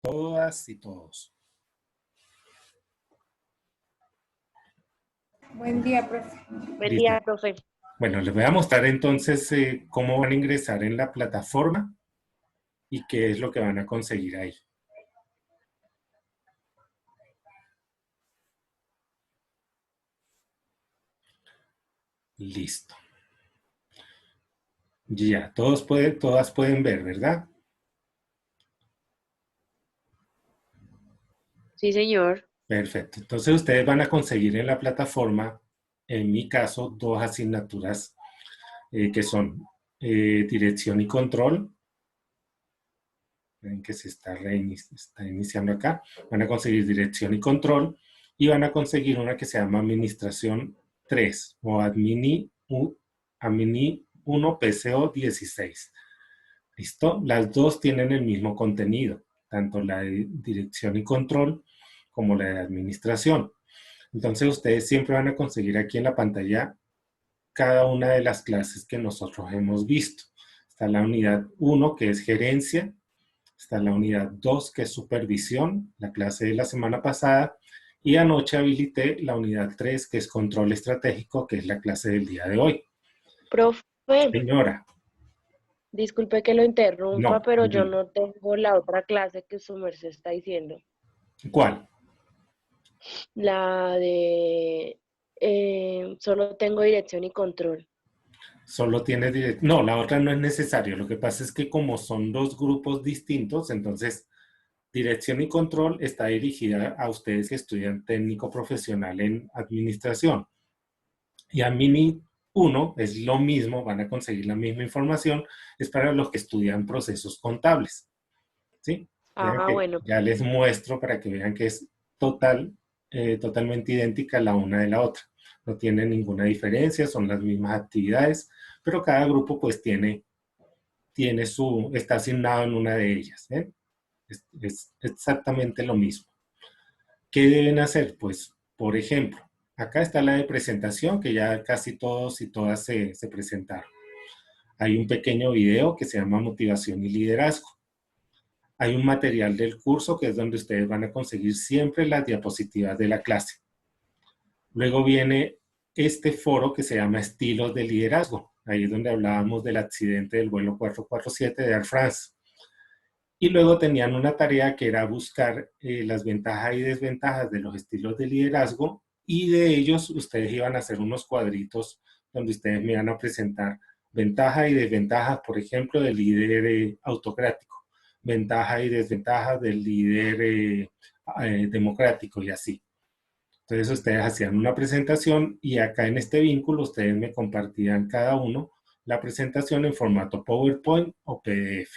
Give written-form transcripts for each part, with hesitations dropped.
Todas y todos. Buen día, profe. Buen Listo. día, profe. Bueno, les voy a mostrar entonces cómo van a ingresar en la plataforma y qué es lo que van a conseguir ahí. Listo. Ya, todas pueden ver, ¿verdad? Sí, señor. Perfecto. Entonces ustedes van a conseguir en la plataforma, en mi caso, dos asignaturas que son dirección y control. Ven que se está iniciando acá. Van a conseguir dirección y control y van a conseguir una que se llama administración 3 o Admini 1 PCO 16. ¿Listo? Las dos tienen el mismo contenido, tanto la de dirección y control como la de administración. Entonces ustedes siempre van a conseguir aquí en la pantalla cada una de las clases que nosotros hemos visto. Está la unidad 1 que es gerencia, está la unidad 2 que es supervisión, la clase de la semana pasada, y anoche habilité la unidad 3 que es control estratégico, que es la clase del día de hoy. Profe, Señora. disculpe que lo interrumpa, No. pero yo no tengo la otra clase que su merced está diciendo. ¿Cuál? La de... solo tengo dirección y control. Solo tienes dirección. No, la otra no es necesario. Lo que pasa es que como son dos grupos distintos, entonces dirección y control está dirigida a ustedes que estudian técnico profesional en administración. Y a Mini 1 es lo mismo, van a conseguir la misma información, es para los que estudian procesos contables. ¿Sí? Bueno. Ya les muestro para que vean que es totalmente idéntica la una de la otra. No tiene ninguna diferencia, son las mismas actividades, pero cada grupo pues está asignado en una de ellas. Es exactamente lo mismo. ¿Qué deben hacer? Pues, por ejemplo, acá está la de presentación, que ya casi todos y todas se presentaron. Hay un pequeño video que se llama Motivación y Liderazgo. Hay un material del curso que es donde ustedes van a conseguir siempre las diapositivas de la clase. Luego viene este foro que se llama Estilos de Liderazgo. Ahí es donde hablábamos del accidente del vuelo 447 de Air France. Y luego tenían una tarea que era buscar las ventajas y desventajas de los estilos de liderazgo, y de ellos ustedes iban a hacer unos cuadritos donde ustedes me iban a presentar ventajas y desventajas, por ejemplo, del líder autocrático, ventajas y desventajas del líder democrático y así. Entonces ustedes hacían una presentación y acá en este vínculo ustedes me compartían cada uno la presentación en formato PowerPoint o PDF.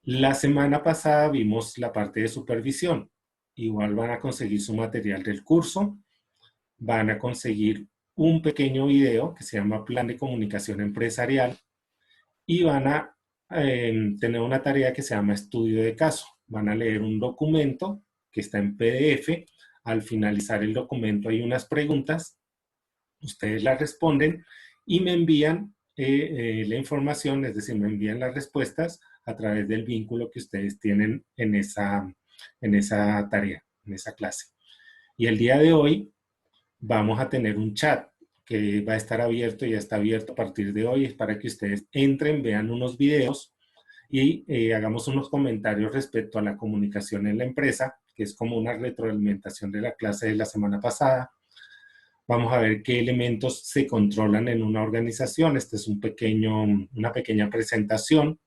La semana pasada vimos la parte de supervisión. Igual van a conseguir su material del curso, van a conseguir un pequeño video que se llama Plan de Comunicación Empresarial y van a tener una tarea que se llama Estudio de Caso. Van a leer un documento que está en PDF. Al finalizar el documento hay unas preguntas, ustedes las responden y me envían la información, es decir, me envían las respuestas a través del vínculo que ustedes tienen en esa tarea, en esa clase. Y el día de hoy vamos a tener un chat que va a estar abierto, ya está abierto a partir de hoy, es para que ustedes entren, vean unos videos y hagamos unos comentarios respecto a la comunicación en la empresa, que es como una retroalimentación de la clase de la semana pasada. Vamos a ver qué elementos se controlan en una organización. Este es una pequeña presentación.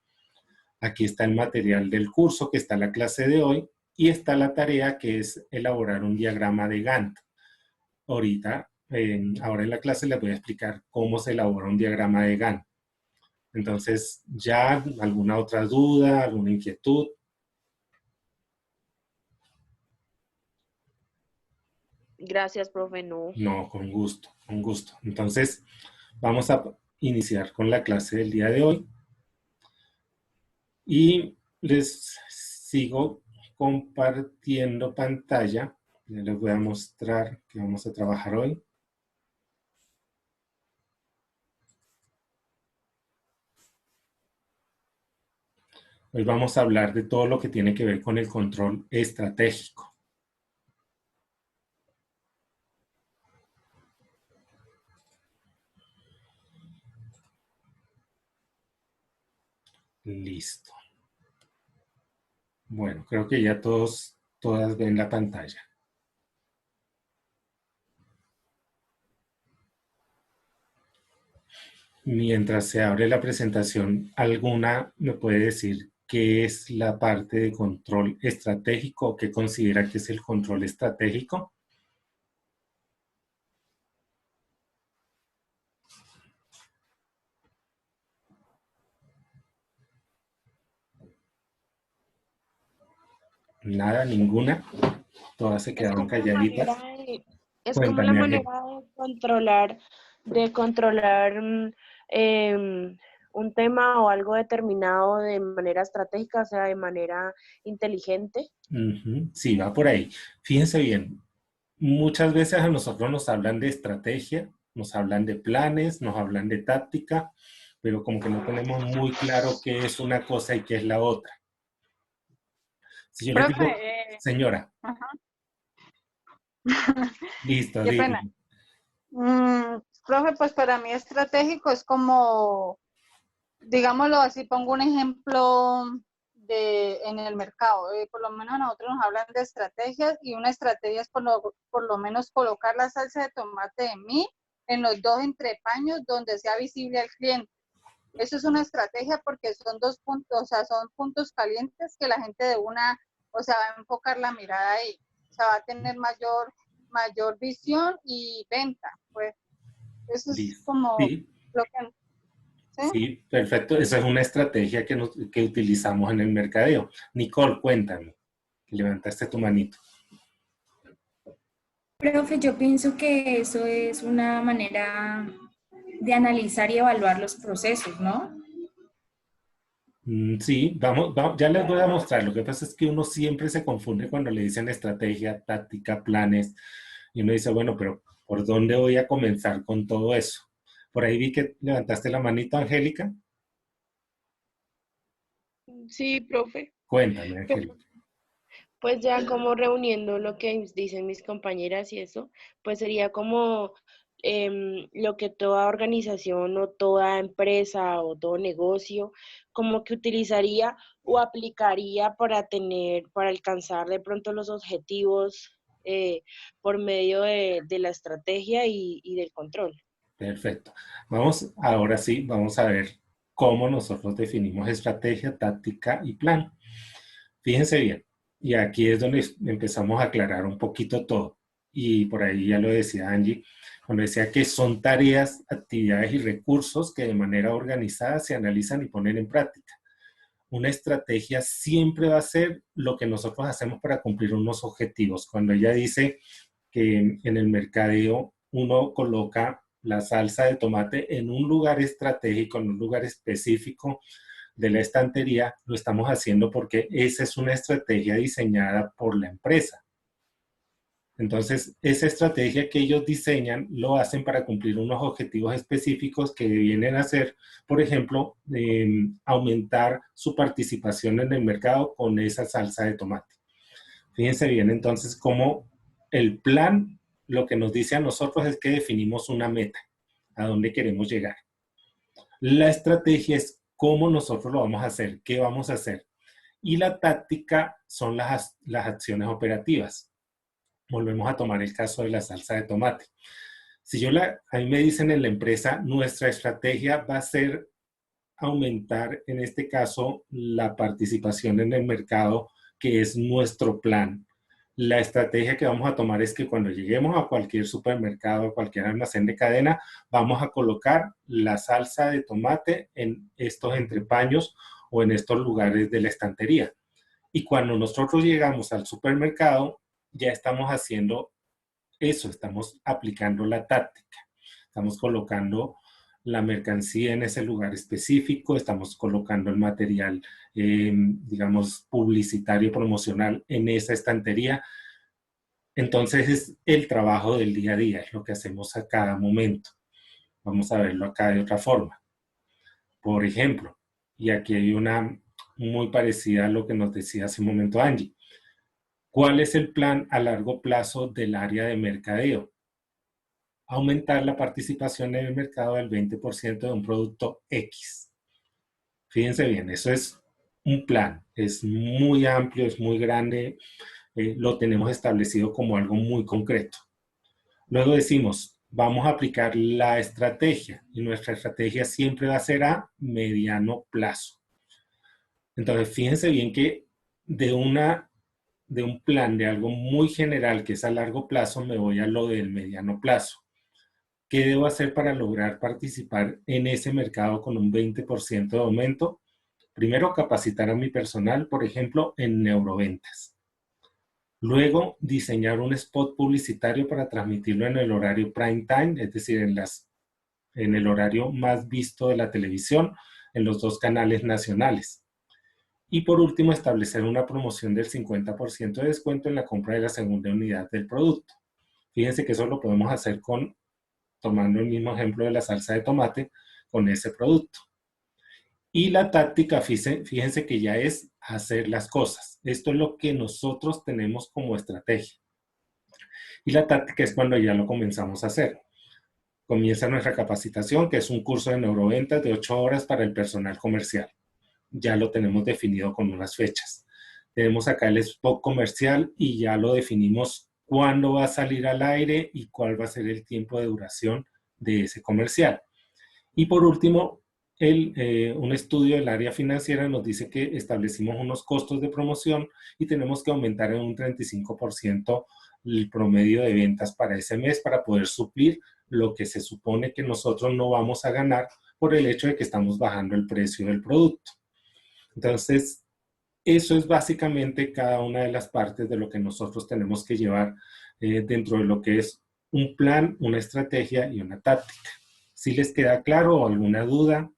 Aquí está el material del curso, que está la clase de hoy, y está la tarea que es elaborar un diagrama de Gantt. Ahora en la clase les voy a explicar cómo se elabora un diagrama de Gantt. Entonces, ¿ya alguna otra duda, alguna inquietud? Gracias, profe, no. No, con gusto, con gusto. Entonces, vamos a iniciar con la clase del día de hoy. Y les sigo compartiendo pantalla. Ya les voy a mostrar que vamos a trabajar hoy. Hoy vamos a hablar de todo lo que tiene que ver con el control estratégico. Listo. Bueno, creo que ya todas ven la pantalla. Mientras se abre la presentación, ¿alguna me puede decir qué es la parte de control estratégico o qué considera que es el control estratégico? Nada, ninguna. Todas se Es quedaron como la manera calladitas. de, es como la Cuéntame, manera Ángel. de controlar un tema o algo determinado de manera estratégica, o sea, de manera inteligente. Ujú, sí, va por ahí. Fíjense bien, muchas veces a nosotros nos hablan de estrategia, nos hablan de planes, nos hablan de táctica, pero como que no tenemos muy claro qué es una cosa y qué es la otra. Si yo les Profe, digo, señora, ajá, listo, qué pena. dígame. Profe, pues para mí estratégico es como, digámoslo así, pongo un ejemplo en el mercado. Por lo menos a nosotros nos hablan de estrategias y una estrategia es por lo menos colocar la salsa de tomate de mí en los dos entrepaños donde sea visible al cliente. Eso es una estrategia porque son dos puntos, o sea, son puntos calientes que la gente de una, o sea, va a enfocar la mirada ahí. O sea, va a tener mayor visión y venta. Pues eso es Listo. como Sí, lo que, ¿sí? sí, perfecto. Esa es una estrategia que utilizamos en el mercadeo. Nicole, cuéntame. Levantaste tu manito. Profe, yo pienso que eso es una manera de analizar y evaluar los procesos, ¿no? Sí, ya les voy a mostrar. Lo que pasa es que uno siempre se confunde cuando le dicen estrategia, táctica, planes, y uno dice, bueno, pero ¿por dónde voy a comenzar con todo eso? Por ahí vi que levantaste la manito, Angélica. Sí, profe. Cuéntame, Angélica. Pues ya como reuniendo lo que dicen mis compañeras y eso, pues sería como lo que toda organización o toda empresa o todo negocio como que utilizaría o aplicaría para alcanzar de pronto los objetivos por medio de la estrategia y del control. Perfecto. Vamos, ahora sí, vamos a ver cómo nosotros definimos estrategia, táctica y plan. Fíjense bien, y aquí es donde empezamos a aclarar un poquito todo. Y por ahí ya lo decía Angie, cuando decía que son tareas, actividades y recursos que de manera organizada se analizan y ponen en práctica. Una estrategia siempre va a ser lo que nosotros hacemos para cumplir unos objetivos. Cuando ella dice que en el mercadeo uno coloca la salsa de tomate en un lugar estratégico, en un lugar específico de la estantería, lo estamos haciendo porque esa es una estrategia diseñada por la empresa. Entonces, esa estrategia que ellos diseñan lo hacen para cumplir unos objetivos específicos que vienen a ser, por ejemplo, aumentar su participación en el mercado con esa salsa de tomate. Fíjense bien, entonces, cómo el plan lo que nos dice a nosotros es que definimos una meta, a dónde queremos llegar. La estrategia es cómo nosotros lo vamos a hacer, qué vamos a hacer. Y la táctica son las acciones operativas. Volvemos a tomar el caso de la salsa de tomate. Si a mí me dicen en la empresa, nuestra estrategia va a ser aumentar, en este caso, la participación en el mercado, que es nuestro plan. La estrategia que vamos a tomar es que cuando lleguemos a cualquier supermercado, a cualquier almacén de cadena, vamos a colocar la salsa de tomate en estos entrepaños o en estos lugares de la estantería. Y cuando nosotros llegamos al supermercado, ya estamos haciendo eso, estamos aplicando la táctica. Estamos colocando la mercancía en ese lugar específico, estamos colocando el material, digamos, publicitario, promocional en esa estantería. Entonces es el trabajo del día a día, es lo que hacemos a cada momento. Vamos a verlo acá de otra forma. Por ejemplo, y aquí hay muy parecida a lo que nos decía hace un momento Angie. ¿Cuál es el plan a largo plazo del área de mercadeo? Aumentar la participación en el mercado del 20% de un producto X. Fíjense bien, eso es un plan, es muy amplio, es muy grande, lo tenemos establecido como algo muy concreto. Luego decimos, vamos a aplicar la estrategia y nuestra estrategia siempre va a ser a mediano plazo. Entonces, fíjense bien que de un plan, de algo muy general que es a largo plazo, me voy a lo del mediano plazo. ¿Qué debo hacer para lograr participar en ese mercado con un 20% de aumento? Primero, capacitar a mi personal, por ejemplo, en neuroventas. Luego, diseñar un spot publicitario para transmitirlo en el horario prime time, es decir, en el horario más visto de la televisión, en los 2 canales nacionales. Y por último, establecer una promoción del 50% de descuento en la compra de la segunda unidad del producto. Fíjense que eso lo podemos hacer tomando el mismo ejemplo de la salsa de tomate, con ese producto. Y la táctica, fíjense que ya es hacer las cosas. Esto es lo que nosotros tenemos como estrategia. Y la táctica es cuando ya lo comenzamos a hacer. Comienza nuestra capacitación, que es un curso de neuroventas de 8 horas para el personal comercial. Ya lo tenemos definido con unas fechas. Tenemos acá el spot comercial y ya lo definimos cuándo va a salir al aire y cuál va a ser el tiempo de duración de ese comercial. Y por último, un estudio del área financiera nos dice que establecimos unos costos de promoción y tenemos que aumentar en un 35% el promedio de ventas para ese mes para poder suplir lo que se supone que nosotros no vamos a ganar por el hecho de que estamos bajando el precio del producto. Entonces, eso es básicamente cada una de las partes de lo que nosotros tenemos que llevar dentro de lo que es un plan, una estrategia y una táctica. ¿Sí les queda claro o alguna duda,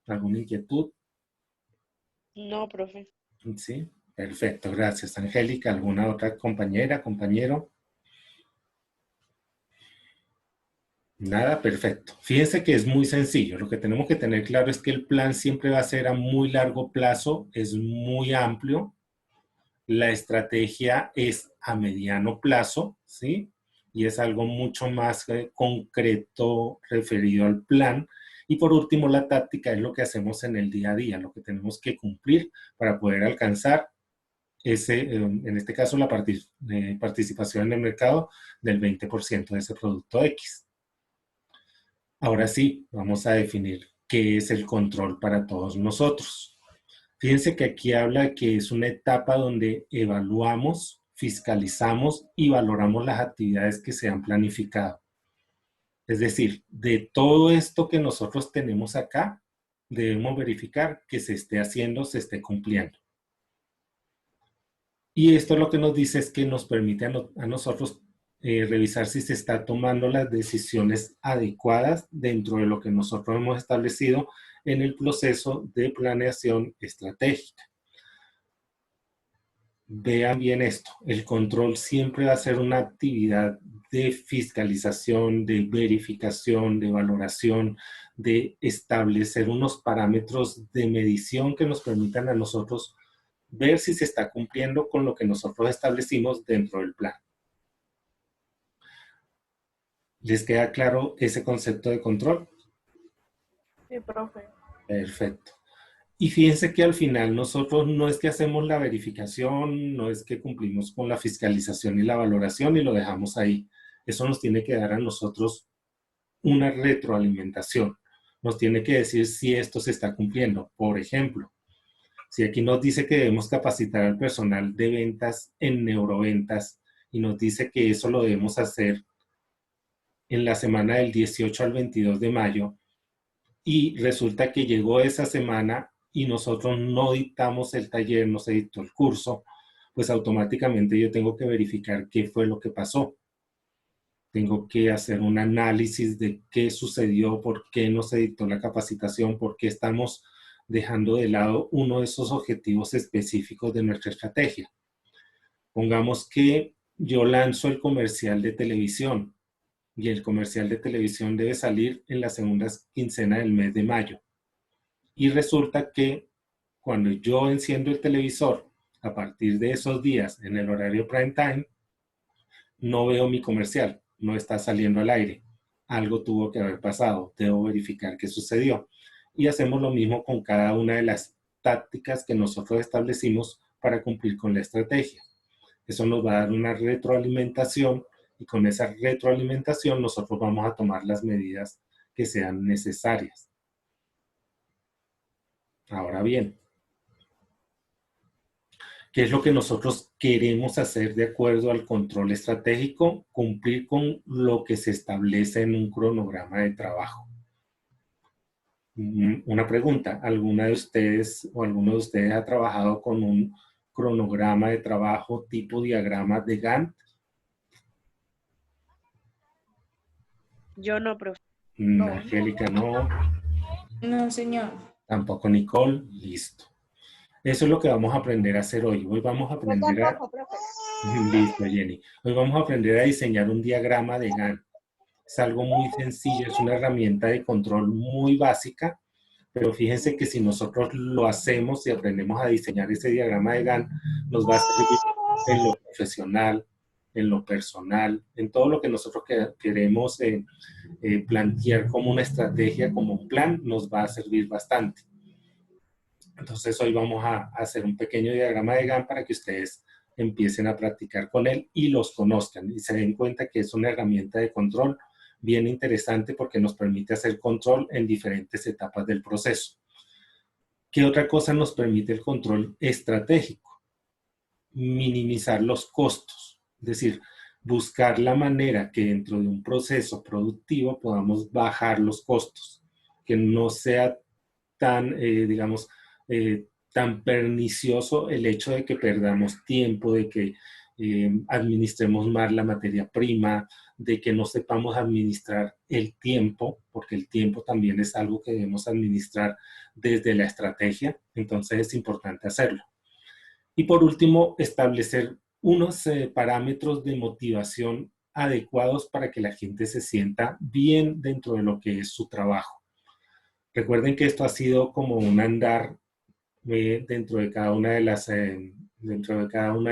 alguna inquietud? No, profe. Sí, perfecto, gracias. Angélica, ¿alguna otra compañera, compañero? Nada, perfecto. Fíjense que es muy sencillo. Lo que tenemos que tener claro es que el plan siempre va a ser a muy largo plazo, es muy amplio. La estrategia es a mediano plazo, ¿sí? Y es algo mucho más concreto referido al plan. Y por último, la táctica es lo que hacemos en el día a día, lo que tenemos que cumplir para poder alcanzar en este caso, la participación en el mercado del 20% de ese producto X. Ahora sí, vamos a definir qué es el control para todos nosotros. Fíjense que aquí habla que es una etapa donde evaluamos, fiscalizamos y valoramos las actividades que se han planificado. Es decir, de todo esto que nosotros tenemos acá, debemos verificar que se esté haciendo, se esté cumpliendo. Y esto lo que nos dice es que nos permite a nosotros revisar si se está tomando las decisiones adecuadas dentro de lo que nosotros hemos establecido en el proceso de planeación estratégica. Vean bien esto, el control siempre va a ser una actividad de fiscalización, de verificación, de valoración, de establecer unos parámetros de medición que nos permitan a nosotros ver si se está cumpliendo con lo que nosotros establecimos dentro del plan. ¿Les queda claro ese concepto de control? Sí, profe. Perfecto. Y fíjense que al final nosotros no es que hacemos la verificación, no es que cumplimos con la fiscalización y la valoración y lo dejamos ahí. Eso nos tiene que dar a nosotros una retroalimentación. Nos tiene que decir si esto se está cumpliendo. Por ejemplo, si aquí nos dice que debemos capacitar al personal de ventas en neuroventas y nos dice que eso lo debemos hacer en la semana del 18 al 22 de mayo y resulta que llegó esa semana y nosotros no dictamos el taller, no se dictó el curso, pues automáticamente yo tengo que verificar qué fue lo que pasó. Tengo que hacer un análisis de qué sucedió, por qué no se dictó la capacitación, por qué estamos dejando de lado uno de esos objetivos específicos de nuestra estrategia. Pongamos que yo lanzo el comercial de televisión y el comercial de televisión debe salir en la segunda quincena del mes de mayo. Y resulta que cuando yo enciendo el televisor, a partir de esos días, en el horario prime time, no veo mi comercial, no está saliendo al aire. Algo tuvo que haber pasado, debo verificar qué sucedió. Y hacemos lo mismo con cada una de las tácticas que nosotros establecimos para cumplir con la estrategia. Eso nos va a dar una retroalimentación y con esa retroalimentación nosotros vamos a tomar las medidas que sean necesarias. Ahora bien, ¿qué es lo que nosotros queremos hacer de acuerdo al control estratégico? Cumplir con lo que se establece en un cronograma de trabajo. Una pregunta, ¿alguna de ustedes o alguno de ustedes ha trabajado con un cronograma de trabajo tipo diagrama de Gantt? Yo no, profe. No. Angélica, no. No, señor. Tampoco Nicole. Listo. Eso es lo que vamos a aprender a hacer hoy. Hoy vamos a Yo aprender a... tampoco, profe. Listo, Jenny. Hoy vamos a aprender a diseñar un diagrama de Gantt. Es algo muy sencillo, es una herramienta de control muy básica, pero fíjense que si nosotros lo hacemos y aprendemos a diseñar ese diagrama de Gantt, nos va a servir en lo profesional, en lo personal, en todo lo que nosotros queremos plantear como una estrategia, como un plan, nos va a servir bastante. Entonces hoy vamos a hacer un pequeño diagrama de Gantt para que ustedes empiecen a practicar con él y los conozcan y se den cuenta que es una herramienta de control bien interesante porque nos permite hacer control en diferentes etapas del proceso. ¿Qué otra cosa nos permite el control estratégico? Minimizar los costos, es decir, buscar la manera que dentro de un proceso productivo podamos bajar los costos, que no sea tan, digamos, tan pernicioso el hecho de que perdamos tiempo, de que administremos mal la materia prima, de que no sepamos administrar el tiempo, porque el tiempo también es algo que debemos administrar desde la estrategia, entonces es importante hacerlo. Y por último, establecer unos parámetros de motivación adecuados para que la gente se sienta bien dentro de lo que es su trabajo. Recuerden que esto ha sido como un andar dentro de cada una de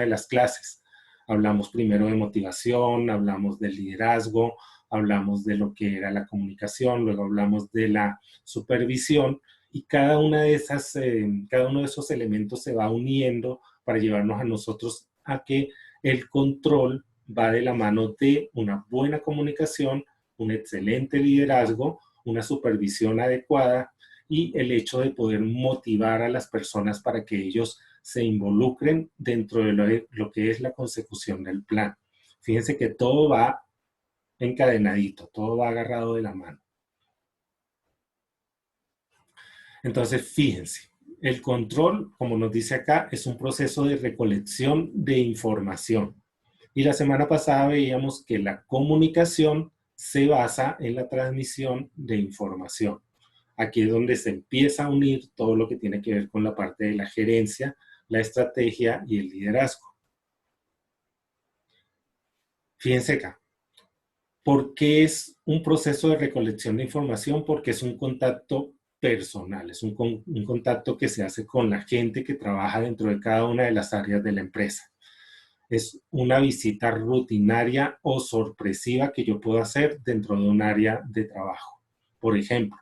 las clases. Hablamos primero de motivación, hablamos del liderazgo, hablamos de lo que era la comunicación, luego hablamos de la supervisión y cada uno de esos elementos se va uniendo para llevarnos a nosotros a que el control va de la mano de una buena comunicación, un excelente liderazgo, una supervisión adecuada y el hecho de poder motivar a las personas para que ellos se involucren dentro de lo que es la consecución del plan. Fíjense que todo va encadenadito, todo va agarrado de la mano. Entonces, fíjense, el control, como nos dice acá, es un proceso de recolección de información. Y la semana pasada veíamos que la comunicación se basa en la transmisión de información. Aquí es donde se empieza a unir todo lo que tiene que ver con la parte de la gerencia, la estrategia y el liderazgo. Fíjense acá. ¿Por qué es un proceso de recolección de información? Porque es un contacto personal, es un contacto que se hace con la gente que trabaja dentro de cada una de las áreas de la empresa. Es una visita rutinaria o sorpresiva que yo puedo hacer dentro de un área de trabajo. Por ejemplo,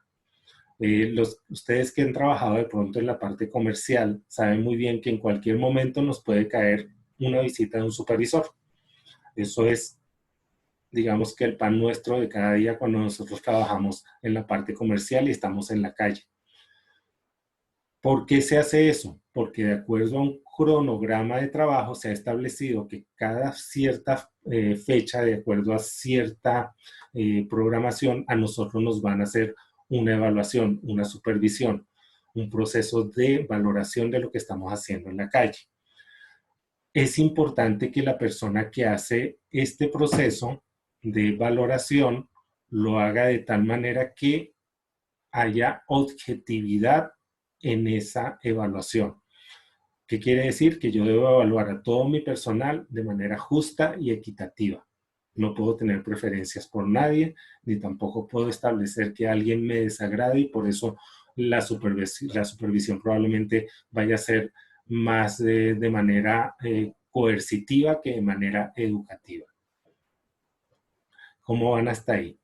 ustedes que han trabajado de pronto en la parte comercial saben muy bien que en cualquier momento nos puede caer una visita de un supervisor. Eso es, digamos que el pan nuestro de cada día cuando nosotros trabajamos en la parte comercial y estamos en la calle. ¿Por qué se hace eso? Porque de acuerdo a un cronograma de trabajo se ha establecido que cada cierta fecha, de acuerdo a cierta programación, a nosotros nos van a hacer una evaluación, una supervisión, un proceso de valoración de lo que estamos haciendo en la calle. Es importante que la persona que hace este proceso de valoración lo haga de tal manera que haya objetividad en esa evaluación. ¿Qué quiere decir? Que yo debo evaluar a todo mi personal de manera justa y equitativa. No puedo tener preferencias por nadie, ni tampoco puedo establecer que alguien me desagrade y por eso la supervisión probablemente vaya a ser más de manera coercitiva que de manera educativa. ¿Cómo van hasta ahí?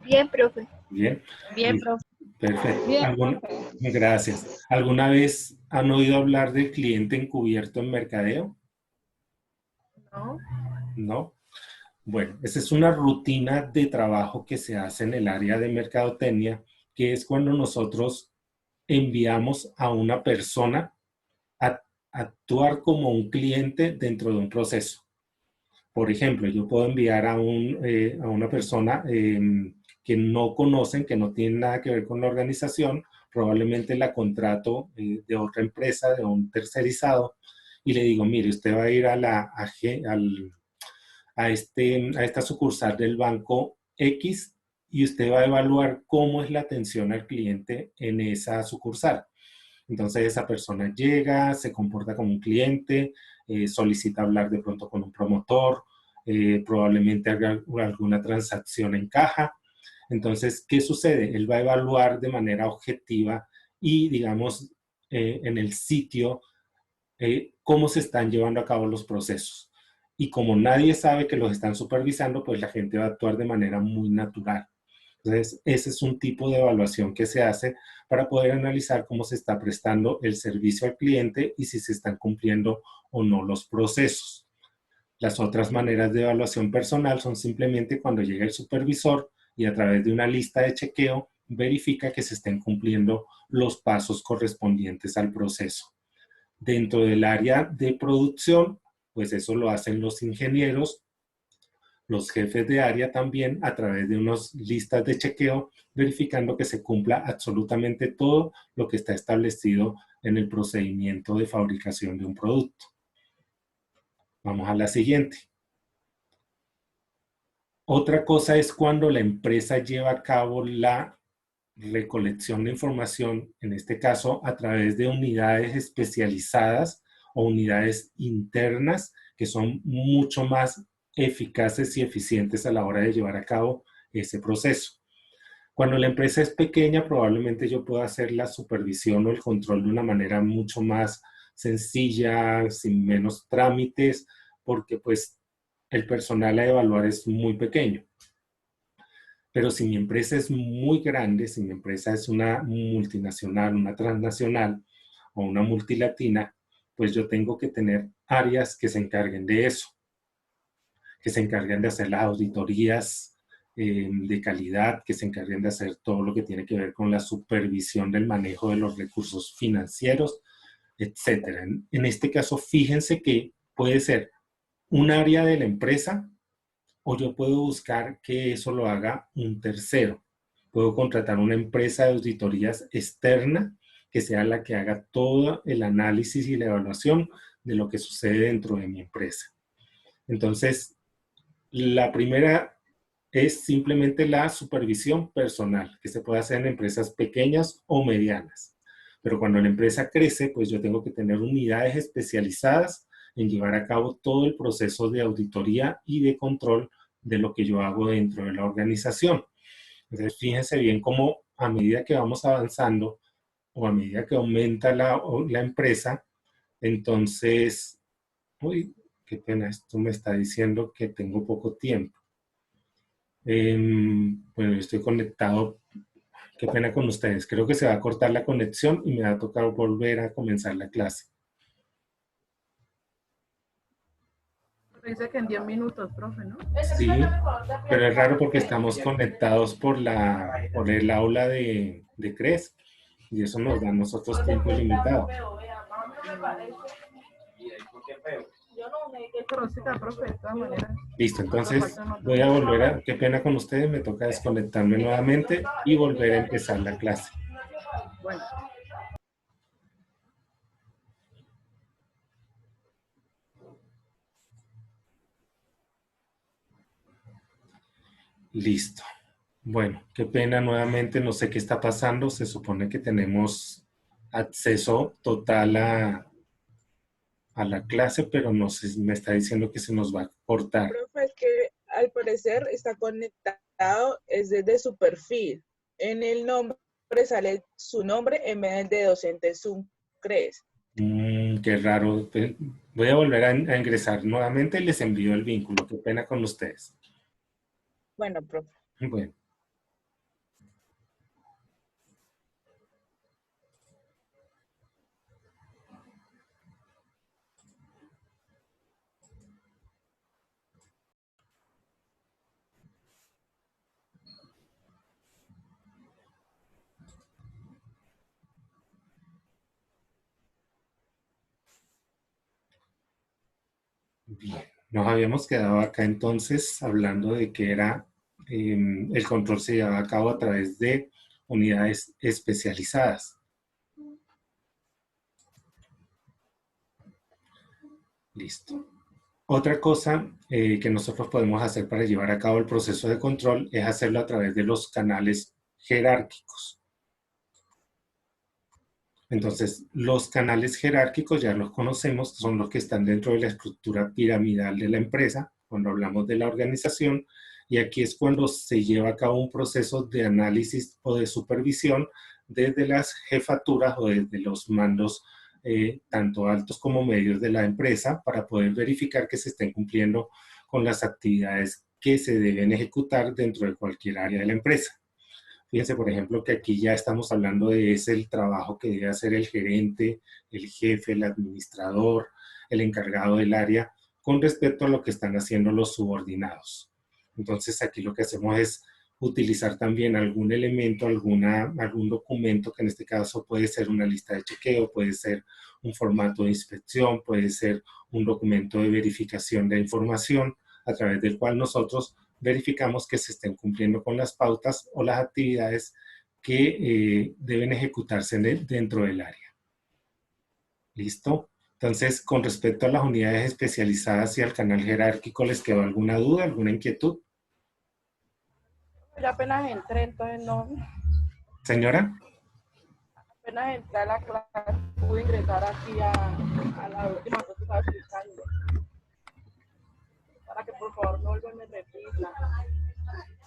Bien, profe. Bien. Bien, profe. Perfecto. Bien, profe. Gracias. ¿Alguna vez han oído hablar del cliente encubierto en mercadeo? No. ¿No? Bueno, esa es una rutina de trabajo que se hace en el área de mercadotecnia, que es cuando nosotros enviamos a una persona a actuar como un cliente dentro de un proceso. Por ejemplo, yo puedo enviar a una persona que no conocen, que no tiene nada que ver con la organización, probablemente la contrato de otra empresa, de un tercerizado, y le digo, mire, usted va a ir a esta sucursal del banco X y usted va a evaluar cómo es la atención al cliente en esa sucursal. Entonces esa persona llega, se comporta como un cliente, solicita hablar de pronto con un promotor, probablemente haga alguna transacción en caja. Entonces, ¿qué sucede? Él va a evaluar de manera objetiva y, digamos, en el sitio, cómo se están llevando a cabo los procesos. Y como nadie sabe que los están supervisando, pues la gente va a actuar de manera muy natural. Entonces, ese es un tipo de evaluación que se hace para poder analizar cómo se está prestando el servicio al cliente y si se están cumpliendo o no los procesos. Las otras maneras de evaluación personal son simplemente cuando llega el supervisor y a través de una lista de chequeo verifica que se estén cumpliendo los pasos correspondientes al proceso. Dentro del área de producción, pues eso lo hacen los ingenieros, los jefes de área también a través de unas listas de chequeo, verificando que se cumpla absolutamente todo lo que está establecido en el procedimiento de fabricación de un producto. Vamos a la siguiente. Otra cosa es cuando la empresa lleva a cabo la recolección de información, en este caso a través de unidades especializadas o unidades internas que son mucho más eficaces y eficientes a la hora de llevar a cabo ese proceso. Cuando la empresa es pequeña, probablemente yo pueda hacer la supervisión o el control de una manera mucho más sencilla, sin menos trámites, porque pues el personal a evaluar es muy pequeño. Pero si mi empresa es muy grande, si mi empresa es una multinacional, una transnacional o una multilatina, pues yo tengo que tener áreas que se encarguen de eso, que se encarguen de hacer las auditorías de calidad, que se encarguen de hacer todo lo que tiene que ver con la supervisión del manejo de los recursos financieros, etcétera. En este caso, fíjense que puede ser un área de la empresa o yo puedo buscar que eso lo haga un tercero. Puedo contratar una empresa de auditorías externa que sea la que haga todo el análisis y la evaluación de lo que sucede dentro de mi empresa. Entonces, la primera es simplemente la supervisión personal, que se puede hacer en empresas pequeñas o medianas. Pero cuando la empresa crece, pues yo tengo que tener unidades especializadas en llevar a cabo todo el proceso de auditoría y de control de lo que yo hago dentro de la organización. Entonces, fíjense bien cómo a medida que vamos avanzando o a medida que aumenta la empresa, entonces, uy, qué pena, esto me está diciendo que tengo poco tiempo. Bueno, yo estoy conectado, qué pena con ustedes. Creo que se va a cortar la conexión y me va a tocar volver a comenzar la clase. Dice que en 10 minutos, profe, ¿no? Sí, pero es raro porque estamos conectados por el aula de CRES y eso nos da a nosotros tiempo limitado. Listo, entonces voy a volver a, qué pena con ustedes, me toca desconectarme nuevamente y volver a empezar la clase. Bueno. Listo. Bueno, qué pena nuevamente, no sé qué está pasando. Se supone que tenemos acceso total a la clase, pero no sé, me está diciendo que se nos va a cortar. Profe, es que al parecer está conectado, es desde su perfil. En el nombre sale su nombre en vez de docente Zoom, ¿crees? Qué raro. Voy a volver a ingresar nuevamente y les envío el vínculo. Qué pena con ustedes. Bueno, profe. Bueno. Bien, nos habíamos quedado acá entonces hablando de que era el control se llevaba a cabo a través de unidades especializadas. Listo. Otra cosa que nosotros podemos hacer para llevar a cabo el proceso de control es hacerlo a través de los canales jerárquicos. Entonces, los canales jerárquicos ya los conocemos, son los que están dentro de la estructura piramidal de la empresa, cuando hablamos de la organización, y aquí es cuando se lleva a cabo un proceso de análisis o de supervisión desde las jefaturas o desde los mandos tanto altos como medios de la empresa para poder verificar que se estén cumpliendo con las actividades que se deben ejecutar dentro de cualquier área de la empresa. Fíjense, por ejemplo, que aquí ya estamos hablando de ese el trabajo que debe hacer el gerente, el jefe, el administrador, el encargado del área, con respecto a lo que están haciendo los subordinados. Entonces, aquí lo que hacemos es utilizar también algún elemento, algún documento, que en este caso puede ser una lista de chequeo, puede ser un formato de inspección, puede ser un documento de verificación de información, a través del cual nosotros verificamos que se estén cumpliendo con las pautas o las actividades que deben ejecutarse dentro del área. ¿Listo? Entonces, con respecto a las unidades especializadas y al canal jerárquico, ¿les quedó alguna duda, alguna inquietud? Yo apenas entré, entonces no. Señora. Apenas entré a la clase, pude ingresar aquí a la última cosa que estaba explicando. Para que por favor no vuelvan a repetirla.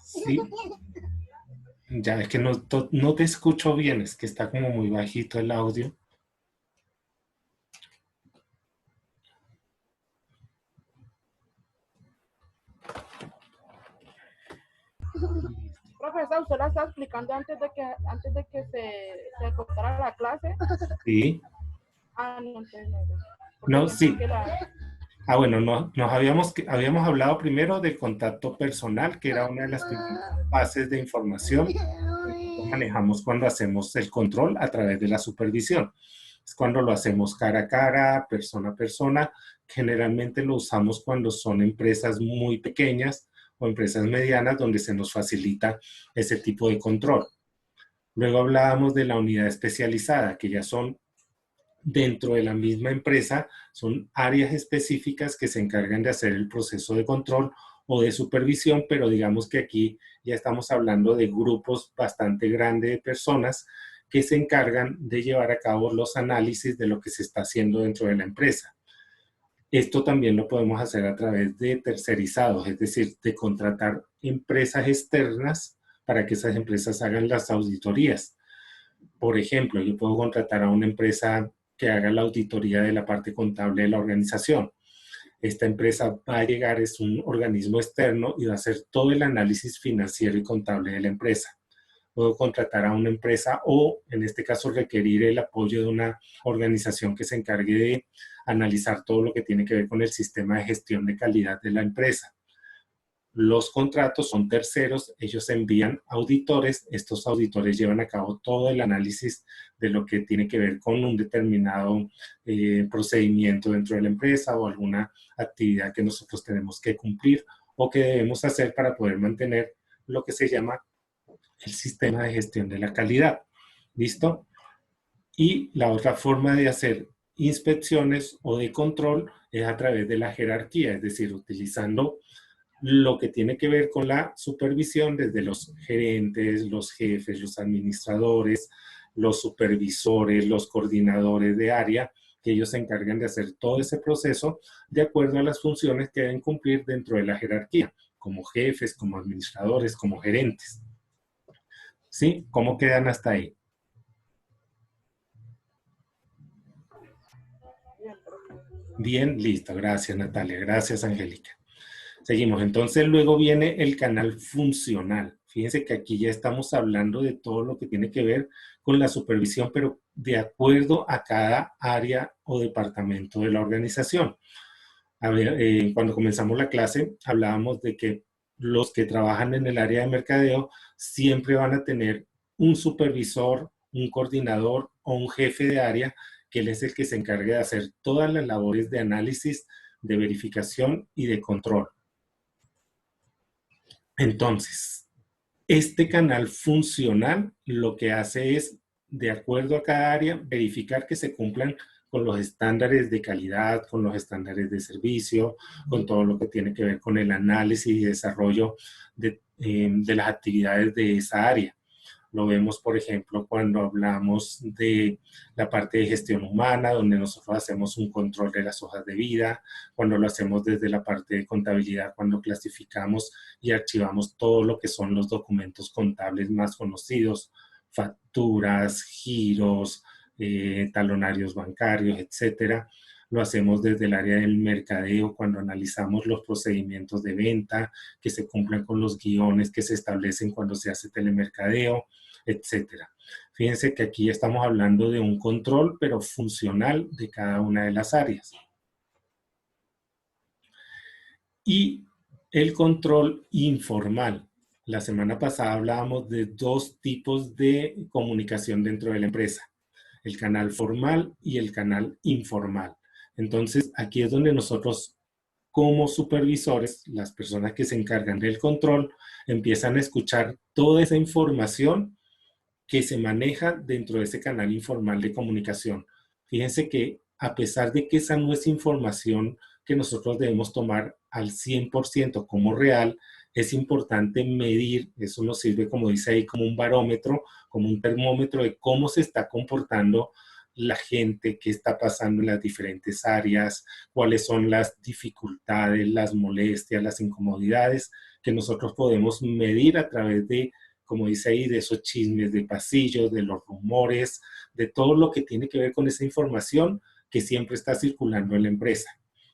Sí. Ya, es que no te escucho bien, es que está como muy bajito el audio. Profesor, usted la está explicando antes de que se cortara la clase. Sí. Ah, no, entonces no. No, sí. Ah, bueno, nos habíamos hablado primero del contacto personal, que era una de las bases de información que manejamos cuando hacemos el control a través de la supervisión. Es cuando lo hacemos cara a cara, persona a persona. Generalmente lo usamos cuando son empresas muy pequeñas o empresas medianas donde se nos facilita ese tipo de control. Luego hablábamos de la unidad especializada, que ya son dentro de la misma empresa, son áreas específicas que se encargan de hacer el proceso de control o de supervisión, pero digamos que aquí ya estamos hablando de grupos bastante grandes de personas que se encargan de llevar a cabo los análisis de lo que se está haciendo dentro de la empresa. Esto también lo podemos hacer a través de tercerizados, es decir, de contratar empresas externas para que esas empresas hagan las auditorías. Por ejemplo, yo puedo contratar a una empresa que haga la auditoría de la parte contable de la organización. Esta empresa va a llegar, es un organismo externo y va a hacer todo el análisis financiero y contable de la empresa. Puedo contratar a una empresa o, en este caso, requerir el apoyo de una organización que se encargue de analizar todo lo que tiene que ver con el sistema de gestión de calidad de la empresa. Los contratos son terceros, ellos envían auditores, estos auditores llevan a cabo todo el análisis de lo que tiene que ver con un determinado procedimiento dentro de la empresa o alguna actividad que nosotros tenemos que cumplir o que debemos hacer para poder mantener lo que se llama el sistema de gestión de la calidad. ¿Listo? Y la otra forma de hacer inspecciones o de control es a través de la jerarquía, es decir, utilizando lo que tiene que ver con la supervisión desde los gerentes, los jefes, los administradores, los supervisores, los coordinadores de área, que ellos se encargan de hacer todo ese proceso de acuerdo a las funciones que deben cumplir dentro de la jerarquía. como jefes, como administradores, como gerentes. ¿Sí? ¿Cómo quedan hasta ahí? Bien, listo. Gracias, Natalia. Gracias, Angélica. Seguimos. Entonces, luego viene el canal funcional. Fíjense que aquí ya estamos hablando de todo lo que tiene que ver con la supervisión, pero de acuerdo a cada área o departamento de la organización. A ver, cuando comenzamos la clase, hablábamos de que los que trabajan en el área de mercadeo siempre van a tener un supervisor, un coordinador o un jefe de área, que él es el que se encarga de hacer todas las labores de análisis, de verificación y de control. Entonces, este canal funcional lo que hace es, de acuerdo a cada área, verificar que se cumplan con los estándares de calidad, con los estándares de servicio, con todo lo que tiene que ver con el análisis y desarrollo de las actividades de esa área. Lo vemos, por ejemplo, cuando hablamos de la parte de gestión humana, donde nosotros hacemos un control de las hojas de vida, cuando lo hacemos desde la parte de contabilidad, cuando clasificamos y archivamos todo lo que son los documentos contables más conocidos, facturas, giros, talonarios bancarios, etcétera. Lo hacemos desde el área del mercadeo, cuando analizamos los procedimientos de venta, que se cumplan con los guiones que se establecen cuando se hace telemercadeo, etcétera. Fíjense que aquí estamos hablando de un control, pero funcional de cada una de las áreas. Y el control informal. La semana pasada hablábamos de dos tipos de comunicación dentro de la empresa: el canal formal y el canal informal. Entonces, aquí es donde nosotros, como supervisores, las personas que se encargan del control, empiezan a escuchar toda esa información que se maneja dentro de ese canal informal de comunicación. Fíjense que a pesar de que esa no es información que nosotros debemos tomar al 100% como real, es importante medir, eso nos sirve, como dice ahí, como un barómetro, como un termómetro de cómo se está comportando la gente, qué está pasando en las diferentes áreas, cuáles son las dificultades, las molestias, las incomodidades que nosotros podemos medir a través de, como dice ahí, de esos chismes de pasillos, de los rumores, de todo lo que tiene que ver con esa información que siempre está circulando en la empresa.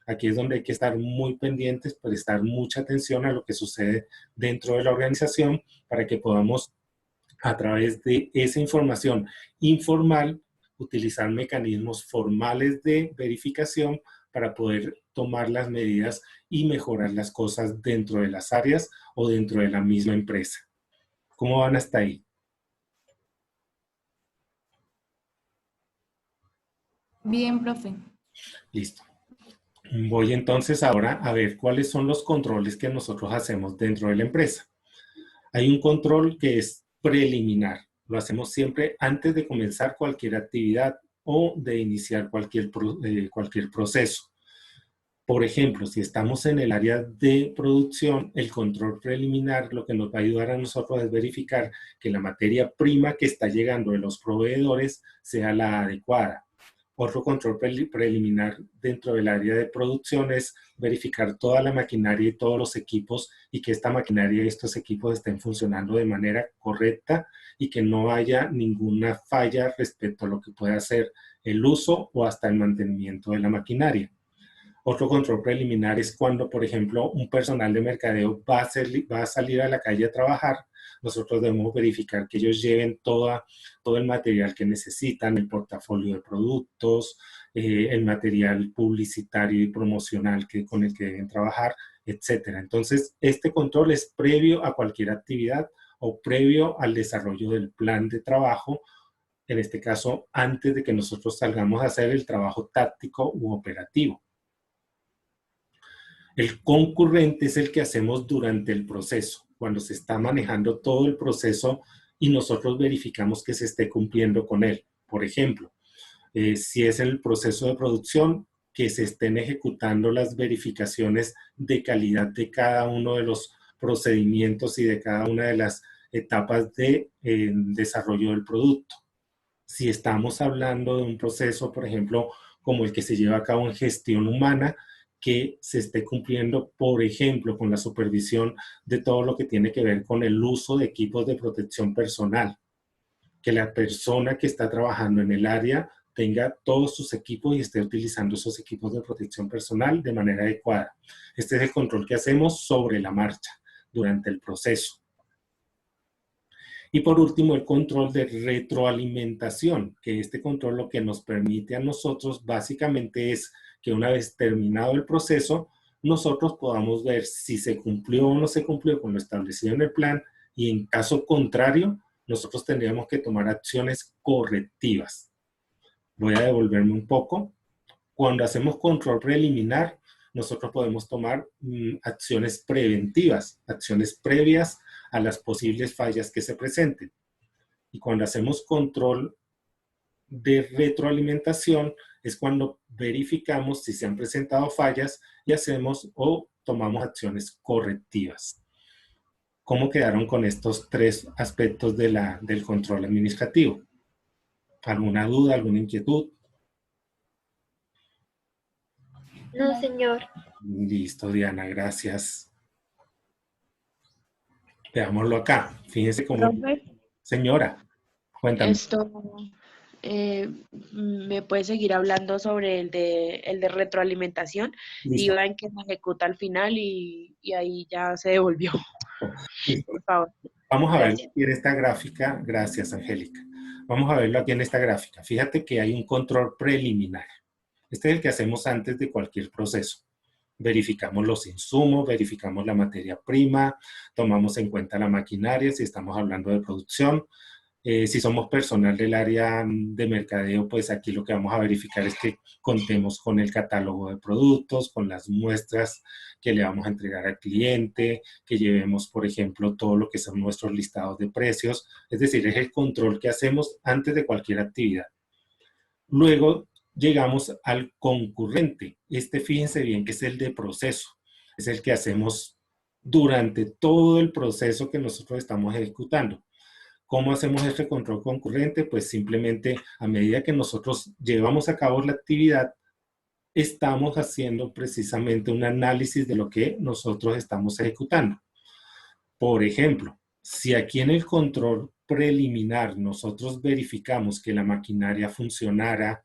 Aquí es donde hay que estar muy pendientes, prestar mucha atención a lo que sucede dentro de la organización para que podamos, a través de esa información informal, utilizar mecanismos formales de verificación para poder tomar las medidas y mejorar las cosas dentro de las áreas o dentro de la misma empresa. ¿Cómo van hasta ahí? Bien, profe. Listo. Voy entonces ahora a ver cuáles son los controles que nosotros hacemos dentro de la empresa. Hay un control que es preliminar. Lo hacemos siempre antes de comenzar cualquier actividad o de iniciar cualquier proceso. Por ejemplo, si estamos en el área de producción, el control preliminar lo que nos va a ayudar a nosotros es verificar que la materia prima que está llegando de los proveedores sea la adecuada. Otro control preliminar dentro del área de producción es verificar toda la maquinaria y todos los equipos y que esta maquinaria y estos equipos estén funcionando de manera correcta y que no haya ninguna falla respecto a lo que pueda ser el uso o hasta el mantenimiento de la maquinaria. Otro control preliminar es cuando, por ejemplo, un personal de mercadeo va a salir a la calle a trabajar. Nosotros debemos verificar que ellos lleven todo el material que necesitan, el portafolio de productos, el material publicitario y promocional con el que deben trabajar, etc. Entonces, este control es previo a cualquier actividad o previo al desarrollo del plan de trabajo, en este caso, antes de que nosotros salgamos a hacer el trabajo táctico u operativo. El concurrente es el que hacemos durante el proceso, cuando se está manejando todo el proceso y nosotros verificamos que se esté cumpliendo con él. Por ejemplo, si es el proceso de producción, que se estén ejecutando las verificaciones de calidad de cada uno de los procedimientos y de cada una de las etapas de desarrollo del producto. Si estamos hablando de un proceso, por ejemplo, como el que se lleva a cabo en gestión humana, que se esté cumpliendo, por ejemplo, con la supervisión de todo lo que tiene que ver con el uso de equipos de protección personal, que la persona que está trabajando en el área tenga todos sus equipos y esté utilizando esos equipos de protección personal de manera adecuada. Este es el control que hacemos sobre la marcha durante el proceso. Y por último, el control de retroalimentación, que este control lo que nos permite a nosotros básicamente es que una vez terminado el proceso, nosotros podamos ver si se cumplió o no se cumplió con lo establecido en el plan, y en caso contrario, nosotros tendríamos que tomar acciones correctivas. Voy a devolverme un poco. Cuando hacemos control preliminar, nosotros podemos tomar acciones preventivas, acciones previas a las posibles fallas que se presenten. Y cuando hacemos control de retroalimentación es cuando verificamos si se han presentado fallas y hacemos o tomamos acciones correctivas. ¿Cómo quedaron con estos tres aspectos del control administrativo? ¿Alguna duda, alguna inquietud? No, señor. Listo, Diana, gracias. Veámoslo acá. Fíjense cómo... Profe, Señora, cuéntame. esto, ¿me puede seguir hablando sobre el de retroalimentación? Listo. Iba en que se ejecuta al final y ahí ya se devolvió. Listo. Por favor. Vamos a verlo Gracias. aquí en esta gráfica. Gracias, Angélica. Vamos a verlo aquí en esta gráfica. Fíjate que hay un control preliminar. Este es el que hacemos antes de cualquier proceso. Verificamos los insumos, verificamos la materia prima, tomamos en cuenta la maquinaria, si estamos hablando de producción. Si somos personal del área de mercadeo, pues aquí lo que vamos a verificar es que contemos con el catálogo de productos, con las muestras que le vamos a entregar al cliente, que llevemos, por ejemplo, todo lo que son nuestros listados de precios. Es decir, es el control que hacemos antes de cualquier actividad. Luego llegamos al concurrente. Fíjense bien, que es el de proceso. Es el que hacemos durante todo el proceso que nosotros estamos ejecutando. ¿Cómo hacemos este control concurrente? Pues simplemente a medida que nosotros llevamos a cabo la actividad, estamos haciendo precisamente un análisis de lo que nosotros estamos ejecutando. Por ejemplo, si aquí en el control preliminar nosotros verificamos que la maquinaria funcionara,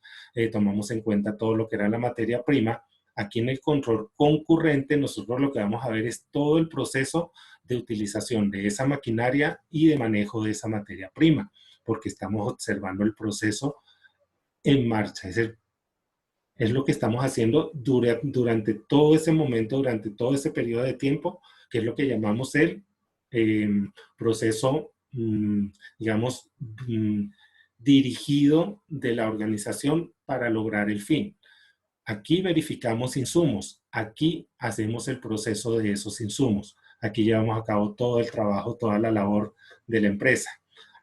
tomamos en cuenta todo lo que era la materia prima, aquí en el control concurrente nosotros lo que vamos a ver es todo el proceso de utilización de esa maquinaria y de manejo de esa materia prima, porque estamos observando el proceso en marcha. Es lo que estamos haciendo durante todo ese momento, durante todo ese periodo de tiempo, que es lo que llamamos el proceso, digamos, dirigido de la organización para lograr el fin. Aquí verificamos insumos, aquí hacemos el proceso de esos insumos, aquí llevamos a cabo todo el trabajo, toda la labor de la empresa.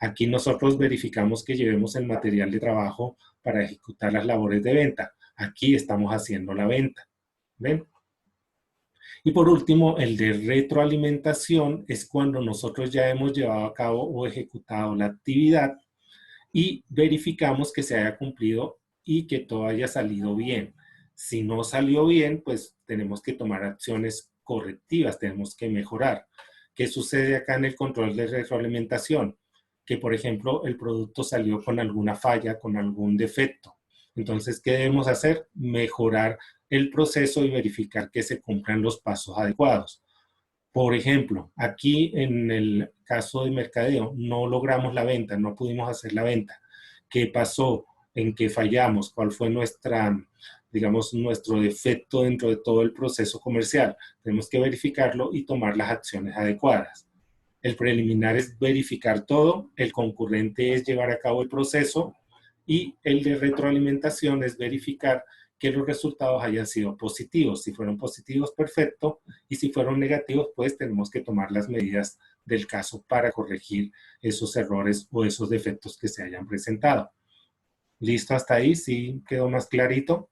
Aquí nosotros verificamos que llevemos el material de trabajo para ejecutar las labores de venta. Aquí estamos haciendo la venta. ¿Ven? Y por último, el de retroalimentación es cuando nosotros ya hemos llevado a cabo o ejecutado la actividad y verificamos que se haya cumplido y que todo haya salido bien. Si no salió bien, pues tenemos que tomar acciones correctivas, tenemos que mejorar. ¿Qué sucede acá en el control de retroalimentación? Que, por ejemplo, el producto salió con alguna falla, con algún defecto. Entonces, ¿qué debemos hacer? Mejorar el proceso y verificar que se cumplan los pasos adecuados. Por ejemplo, aquí en el caso de mercadeo, no logramos la venta, no pudimos hacer la venta. ¿Qué pasó? ¿En qué fallamos? ¿Cuál fue nuestro defecto dentro de todo el proceso comercial? Tenemos que verificarlo y tomar las acciones adecuadas. El preliminar es verificar todo, el concurrente es llevar a cabo el proceso y el de retroalimentación es verificar que los resultados hayan sido positivos. Si fueron positivos, perfecto, y si fueron negativos, pues tenemos que tomar las medidas del caso para corregir esos errores o esos defectos que se hayan presentado. ¿Listo hasta ahí? ¿Sí quedó más clarito?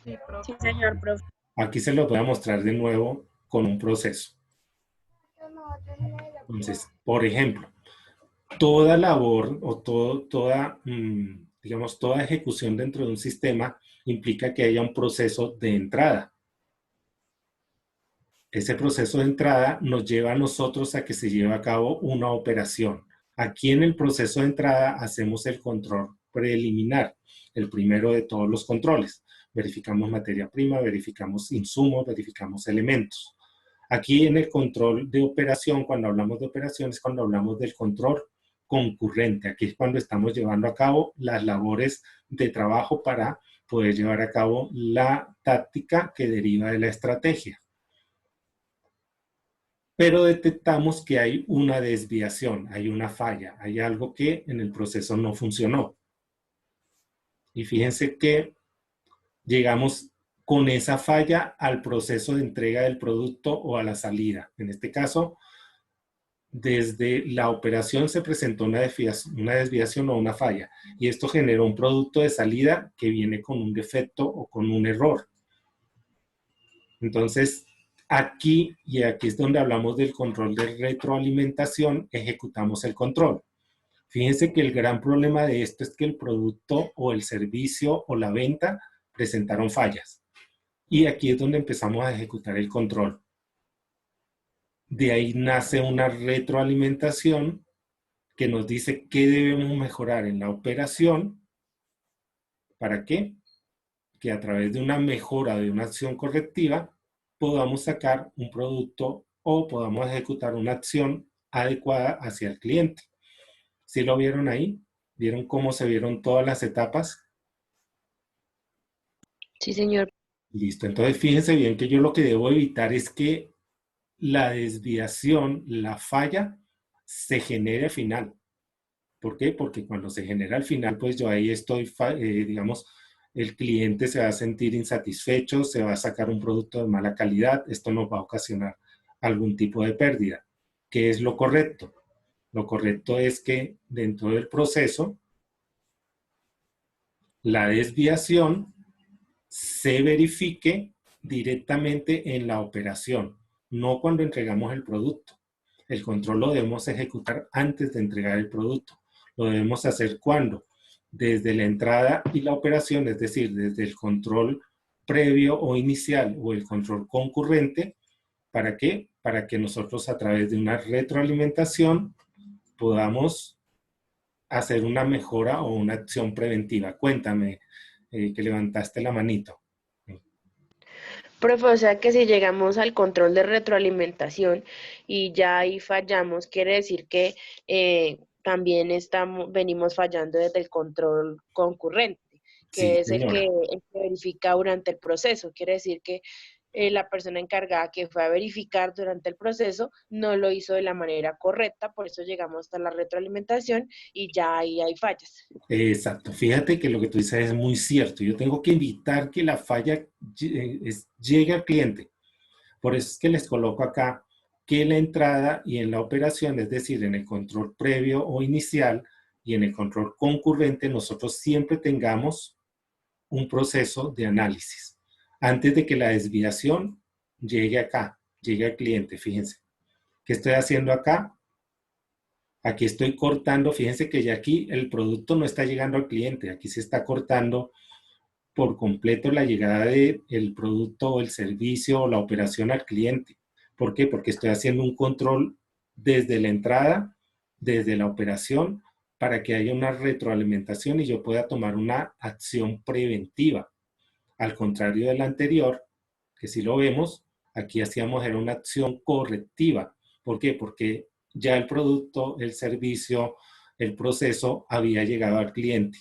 Sí, profe. Sí, señor profe. Aquí se los voy a mostrar de nuevo con un proceso. Entonces, por ejemplo, toda labor o toda, digamos, toda ejecución dentro de un sistema implica que haya un proceso de entrada. Ese proceso de entrada nos lleva a nosotros a que se lleve a cabo una operación. Aquí en el proceso de entrada hacemos el control preliminar, el primero de todos los controles. Verificamos materia prima, verificamos insumos, verificamos elementos. Aquí en el control de operación, cuando hablamos de operaciones, cuando hablamos del control concurrente. Aquí es cuando estamos llevando a cabo las labores de trabajo para poder llevar a cabo la táctica que deriva de la estrategia. Pero detectamos que hay una desviación, hay una falla, hay algo que en el proceso no funcionó. Y fíjense que llegamos con esa falla al proceso de entrega del producto o a la salida. En este caso, desde la operación se presentó una desviación o una falla. Y esto generó un producto de salida que viene con un defecto o con un error. Entonces, aquí es donde hablamos del control de retroalimentación, ejecutamos el control. Fíjense que el gran problema de esto es que el producto o el servicio o la venta presentaron fallas. Y aquí es donde empezamos a ejecutar el control. De ahí nace una retroalimentación que nos dice qué debemos mejorar en la operación. ¿Para qué? Que a través de una mejora de una acción correctiva podamos sacar un producto o podamos ejecutar una acción adecuada hacia el cliente. ¿Sí lo vieron ahí? ¿Vieron cómo se vieron todas las etapas? Sí, señor. Listo. Entonces, fíjense bien que yo lo que debo evitar es que la desviación, la falla, se genere al final. ¿Por qué? Porque cuando se genera al final, pues yo ahí estoy, digamos, el cliente se va a sentir insatisfecho, se va a sacar un producto de mala calidad, esto nos va a ocasionar algún tipo de pérdida. ¿Qué es lo correcto? Lo correcto es que dentro del proceso, la desviación se verifique directamente en la operación, no cuando entregamos el producto. El control lo debemos ejecutar antes de entregar el producto. Lo debemos hacer cuando, desde la entrada y la operación, es decir, desde el control previo o inicial o el control concurrente. ¿Para qué? Para que nosotros a través de una retroalimentación podamos hacer una mejora o una acción preventiva. Cuéntame, que levantaste la manito. Profe, o sea que si llegamos al control de retroalimentación y ya ahí fallamos, quiere decir que también venimos fallando desde el control concurrente, Sí, que es el señora. el que verifica durante el proceso. Quiere decir que la persona encargada que fue a verificar durante el proceso no lo hizo de la manera correcta, por eso llegamos hasta la retroalimentación y ya ahí hay fallas. Exacto. Fíjate que lo que tú dices es muy cierto. Yo tengo que evitar que la falla llegue al cliente. Por eso es que les coloco acá que en la entrada y en la operación, es decir, en el control previo o inicial y en el control concurrente, nosotros siempre tengamos un proceso de análisis antes de que la desviación llegue acá, llegue al cliente. Fíjense, ¿qué estoy haciendo acá? Aquí estoy cortando, fíjense que ya aquí el producto no está llegando al cliente, aquí se está cortando por completo la llegada del producto o el servicio o la operación al cliente. ¿Por qué? Porque estoy haciendo un control desde la entrada, desde la operación, para que haya una retroalimentación y yo pueda tomar una acción preventiva. Al contrario de la anterior, que si lo vemos, aquí hacíamos era una acción correctiva. ¿Por qué? Porque ya el producto, el servicio, el proceso había llegado al cliente.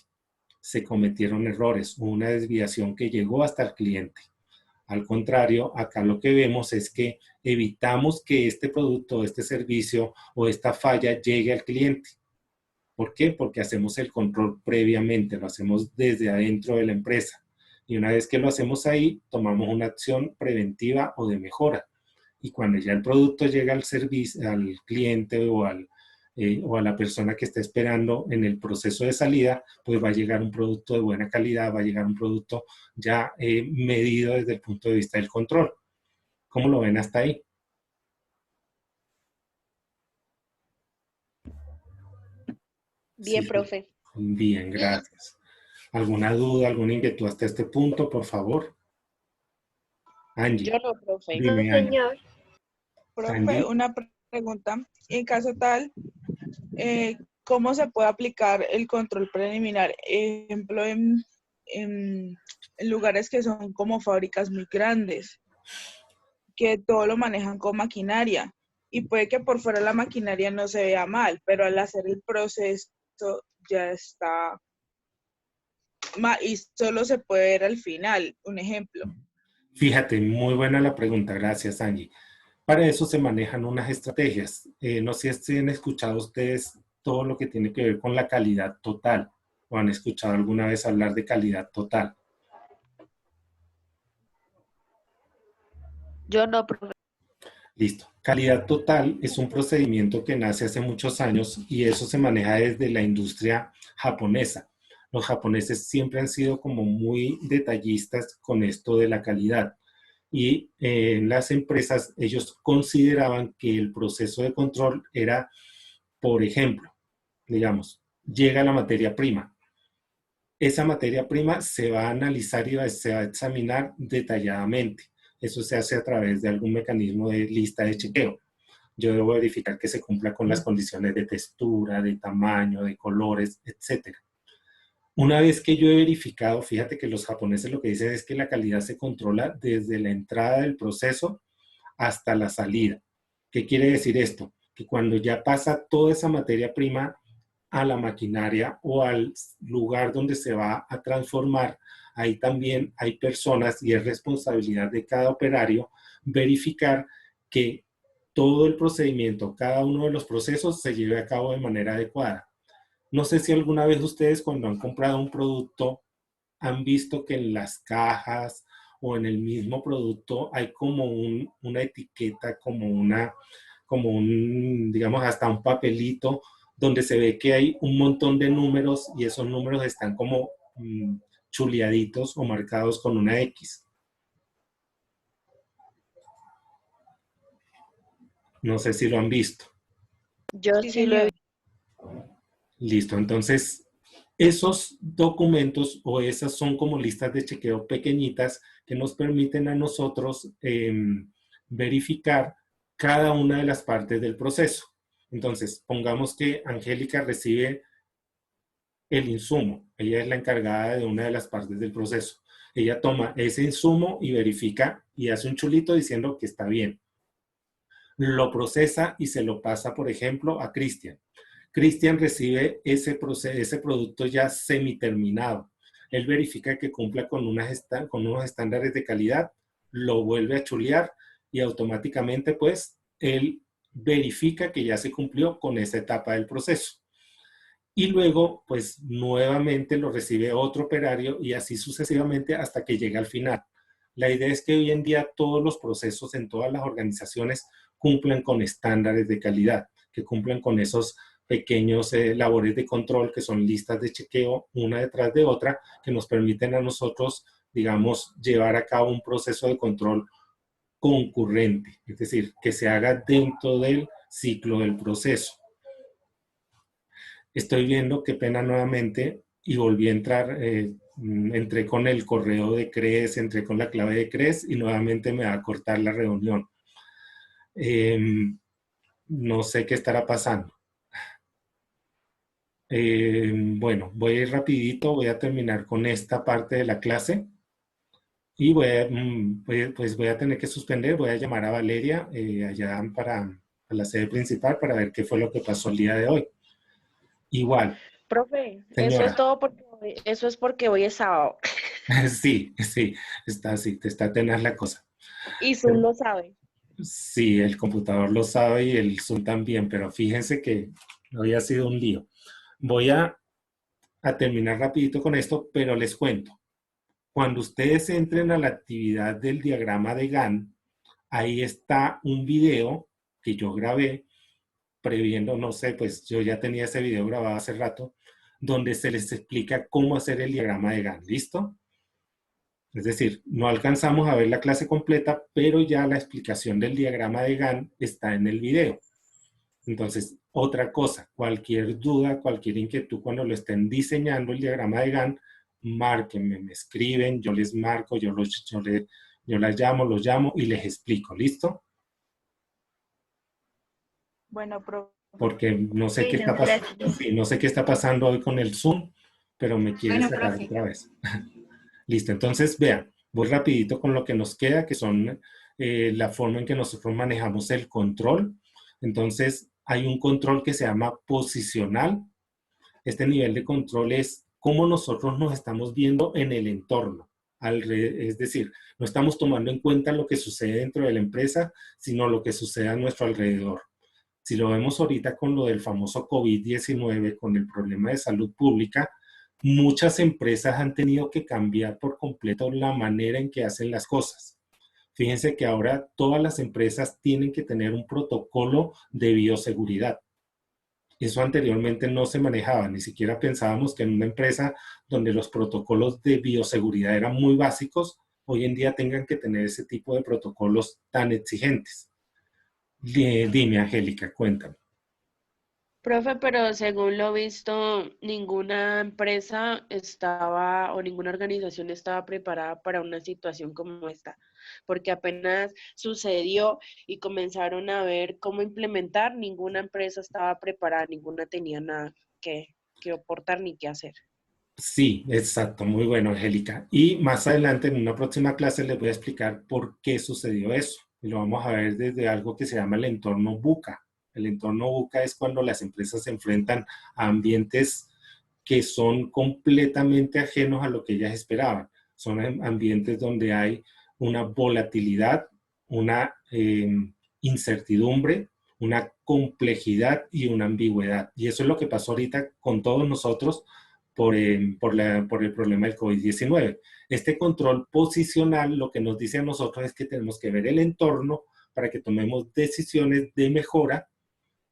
Se cometieron errores, hubo una desviación que llegó hasta el cliente. Al contrario, acá lo que vemos es que evitamos que este producto, este servicio o esta falla llegue al cliente. ¿Por qué? Porque hacemos el control previamente, lo hacemos desde adentro de la empresa. Y una vez que lo hacemos ahí, tomamos una acción preventiva o de mejora. Y cuando ya el producto llega al servicio, al cliente o a la persona que está esperando en el proceso de salida, pues va a llegar un producto de buena calidad, va a llegar un producto ya medido desde el punto de vista del control. ¿Cómo lo ven hasta ahí? Bien, Sí, profe. bien, gracias. ¿Alguna duda, alguna inquietud hasta este punto, por favor? Angie, Yo no, profe. No, dime, Angie. señor. Profe, Angie, una pregunta. En caso tal, ¿cómo se puede aplicar el control preliminar? Ejemplo, en lugares que son como fábricas muy grandes, que todo lo manejan con maquinaria. Y puede que por fuera la maquinaria no se vea mal, pero al hacer el proceso ya está mal y solo se puede ver al final. Un ejemplo. fíjate, muy buena la pregunta, gracias, Angie. Para eso se manejan unas estrategias. No sé si han escuchado ustedes todo lo que tiene que ver con la calidad total o han escuchado alguna vez hablar de calidad total. Yo no, profe. Listo. Calidad total es un procedimiento que nace hace muchos años y eso se maneja desde la industria japonesa. Los japoneses siempre han sido como muy detallistas con esto de la calidad y en las empresas ellos consideraban que el proceso de control era, por ejemplo, digamos, llega la materia prima. Esa materia prima se va a analizar y se va a examinar detalladamente. Eso se hace a través de algún mecanismo de lista de chequeo. Yo debo verificar que se cumpla con las condiciones de textura, de tamaño, de colores, etc. Una vez que yo he verificado, fíjate que los japoneses lo que dicen es que la calidad se controla desde la entrada del proceso hasta la salida. ¿Qué quiere decir esto? Que cuando ya pasa toda esa materia prima a la maquinaria o al lugar donde se va a transformar, ahí también hay personas y es responsabilidad de cada operario verificar que todo el procedimiento, cada uno de los procesos se lleve a cabo de manera adecuada. No sé si alguna vez ustedes cuando han comprado un producto han visto que en las cajas o en el mismo producto hay como una etiqueta, como un, digamos, hasta un papelito donde se ve que hay un montón de números y esos números están como chuleaditos o marcados con una X. No sé si lo han visto. Yo Sí, sí lo he señor. visto. Listo, entonces esos documentos o esas son como listas de chequeo pequeñitas que nos permiten a nosotros verificar cada una de las partes del proceso. Entonces, pongamos que Angélica recibe el insumo. Ella es la encargada de una de las partes del proceso. Ella toma ese insumo y verifica y hace un chulito diciendo que está bien. Lo procesa y se lo pasa, por ejemplo, a Cristian. Cristian recibe ese producto ya semiterminado. Él verifica que cumpla con unos estándares de calidad, lo vuelve a chulear y automáticamente pues él verifica que ya se cumplió con esa etapa del proceso. Y luego pues nuevamente lo recibe otro operario y así sucesivamente hasta que llega al final. La idea es que hoy en día todos los procesos en todas las organizaciones cumplan con estándares de calidad, que cumplan con esos pequeños labores de control que son listas de chequeo una detrás de otra que nos permiten a nosotros, digamos, llevar a cabo un proceso de control concurrente, es decir, que se haga dentro del ciclo del proceso. Estoy viendo, qué pena nuevamente, y volví a entrar, entré con el correo de CRES, entré con la clave de CRES y nuevamente me va a cortar la reunión. No sé qué estará pasando. Bueno, voy a ir rapidito, voy a terminar con esta parte de la clase y pues voy a tener que suspender, voy a llamar a Valeria allá a la sede principal para ver qué fue lo que pasó el día de hoy. Igual, Profe, señora. eso es todo eso es porque hoy es sábado. Sí, está así, está tenaz la cosa. Y Zoom lo sabe. Sí, el computador lo sabe y el Zoom también, pero fíjense que hoy ha sido un lío. Voy a terminar rapidito con esto, pero les cuento. Cuando ustedes entren a la actividad del diagrama de Gantt, ahí está un video que yo grabé, previendo, no sé, pues yo ya tenía ese video grabado hace rato, donde se les explica cómo hacer el diagrama de Gantt. ¿Listo? Es decir, no alcanzamos a ver la clase completa, pero ya la explicación del diagrama de Gantt está en el video. Entonces, otra cosa, cualquier duda, cualquier inquietud cuando lo estén diseñando el diagrama de Gantt, márquenme, me escriben, yo les marco, yo las llamo, los llamo y les explico, ¿listo? Bueno, profe. Porque no sé qué Bueno, está pasando, gracias. sí, no sé qué está pasando hoy con el Zoom, pero me quiere Bueno, cerrar profe. otra vez. Listo, entonces vean, voy rapidito con lo que nos queda, que son la forma en que nosotros manejamos el control. Entonces, hay un control que se llama posicional. Este nivel de control es cómo nosotros nos estamos viendo en el entorno. Es decir, no estamos tomando en cuenta lo que sucede dentro de la empresa, sino lo que sucede a nuestro alrededor. Si lo vemos ahorita con lo del famoso COVID-19, con el problema de salud pública, muchas empresas han tenido que cambiar por completo la manera en que hacen las cosas. Fíjense que ahora todas las empresas tienen que tener un protocolo de bioseguridad. Eso anteriormente no se manejaba, ni siquiera pensábamos que en una empresa donde los protocolos de bioseguridad eran muy básicos, hoy en día tengan que tener ese tipo de protocolos tan exigentes. Dime, Angélica, cuéntame. Profe, pero según lo visto, ninguna empresa estaba o ninguna organización estaba preparada para una situación como esta, porque apenas sucedió y comenzaron a ver cómo implementar, ninguna empresa estaba preparada, ninguna tenía nada que aportar ni que hacer. Sí, exacto, muy bueno, Angélica. Y más adelante, en una próxima clase, les voy a explicar por qué sucedió eso. Y lo vamos a ver desde algo que se llama el entorno VUCA. El entorno VUCA es cuando las empresas se enfrentan a ambientes que son completamente ajenos a lo que ellas esperaban. Son ambientes donde hay una volatilidad, una incertidumbre, una complejidad y una ambigüedad. Y eso es lo que pasó ahorita con todos nosotros por el problema del COVID-19. Este control posicional lo que nos dice a nosotros es que tenemos que ver el entorno para que tomemos decisiones de mejora,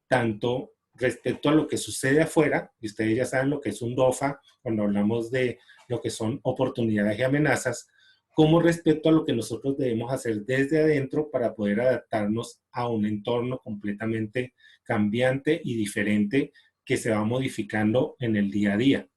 tanto respecto a lo que sucede afuera, y ustedes ya saben lo que es un DOFA, cuando hablamos de lo que son oportunidades y amenazas, como respecto a lo que nosotros debemos hacer desde adentro para poder adaptarnos a un entorno completamente cambiante y diferente que se va modificando en el día a día.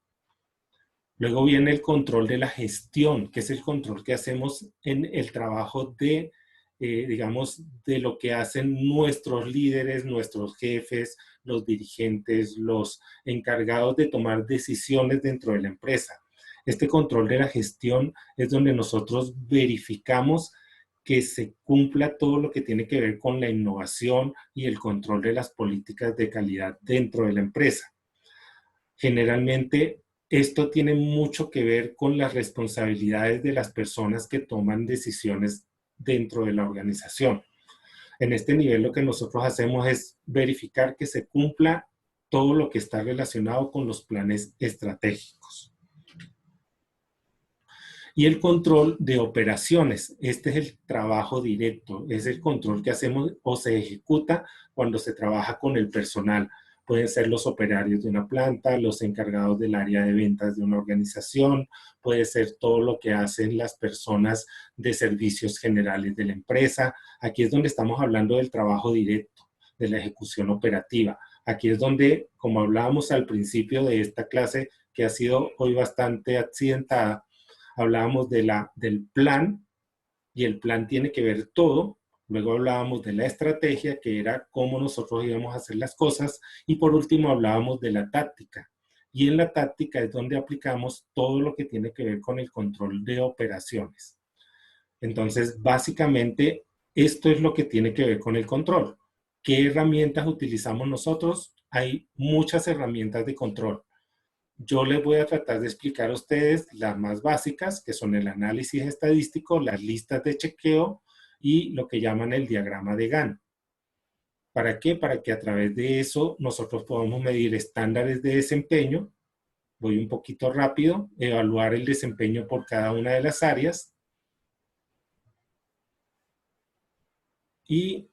Luego viene el control de la gestión, que es el control que hacemos en el trabajo de, digamos, de lo que hacen nuestros líderes, nuestros jefes, los dirigentes, los encargados de tomar decisiones dentro de la empresa. Este control de la gestión es donde nosotros verificamos que se cumpla todo lo que tiene que ver con la innovación y el control de las políticas de calidad dentro de la empresa. Generalmente, esto tiene mucho que ver con las responsabilidades de las personas que toman decisiones dentro de la organización. En este nivel lo que nosotros hacemos es verificar que se cumpla todo lo que está relacionado con los planes estratégicos. Y el control de operaciones. Este es el trabajo directo, es el control que hacemos o se ejecuta cuando se trabaja con el personal. Pueden ser los operarios de una planta, los encargados del área de ventas de una organización, puede ser todo lo que hacen las personas de servicios generales de la empresa. Aquí es donde estamos hablando del trabajo directo, de la ejecución operativa. Aquí es donde, como hablábamos al principio de esta clase, que ha sido hoy bastante accidentada, hablábamos del plan, y el plan tiene que ver todo. Luego hablábamos de la estrategia, que era cómo nosotros íbamos a hacer las cosas. Y por último hablábamos de la táctica. Y en la táctica es donde aplicamos todo lo que tiene que ver con el control de operaciones. Entonces, básicamente, esto es lo que tiene que ver con el control. ¿Qué herramientas utilizamos nosotros? Hay muchas herramientas de control. Yo les voy a tratar de explicar a ustedes las más básicas, que son el análisis estadístico, las listas de chequeo y lo que llaman el diagrama de Gantt. ¿Para qué? Para que a través de eso nosotros podamos medir estándares de desempeño. Voy un poquito rápido. Evaluar el desempeño por cada una de las áreas. Y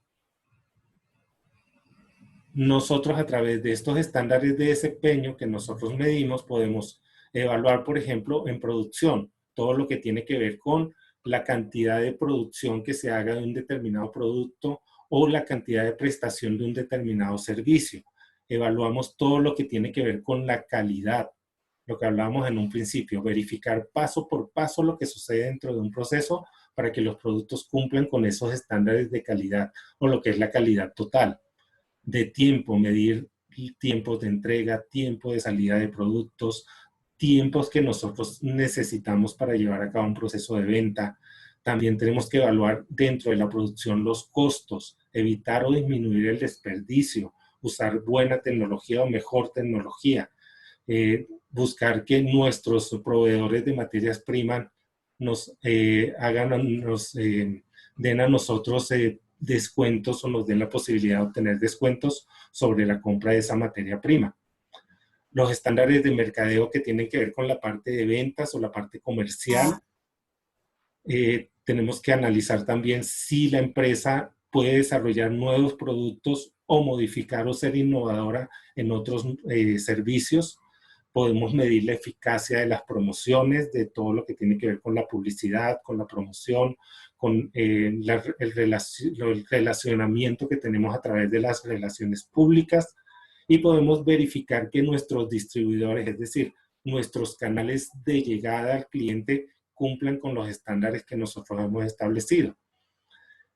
nosotros a través de estos estándares de desempeño que nosotros medimos podemos evaluar, por ejemplo, en producción, todo lo que tiene que ver con la cantidad de producción que se haga de un determinado producto o la cantidad de prestación de un determinado servicio. Evaluamos todo lo que tiene que ver con la calidad. lo que hablábamos en un principio, verificar paso por paso lo que sucede dentro de un proceso para que los productos cumplan con esos estándares de calidad o lo que es la calidad total. De tiempo, medir tiempos de entrega, tiempo de salida de productos, tiempos que nosotros necesitamos para llevar a cabo un proceso de venta. También tenemos que evaluar dentro de la producción los costos, evitar o disminuir el desperdicio, usar buena tecnología o mejor tecnología, buscar que nuestros proveedores de materias primas nos den a nosotros descuentos o nos den la posibilidad de obtener descuentos sobre la compra de esa materia prima. Los estándares de mercadeo que tienen que ver con la parte de ventas o la parte comercial. Tenemos que analizar también si la empresa puede desarrollar nuevos productos o modificar o ser innovadora en otros servicios. Podemos medir la eficacia de las promociones, de todo lo que tiene que ver con la publicidad, con la promoción, con el relacionamiento que tenemos a través de las relaciones públicas, y podemos verificar que nuestros distribuidores, es decir, nuestros canales de llegada al cliente, cumplan con los estándares que nosotros hemos establecido.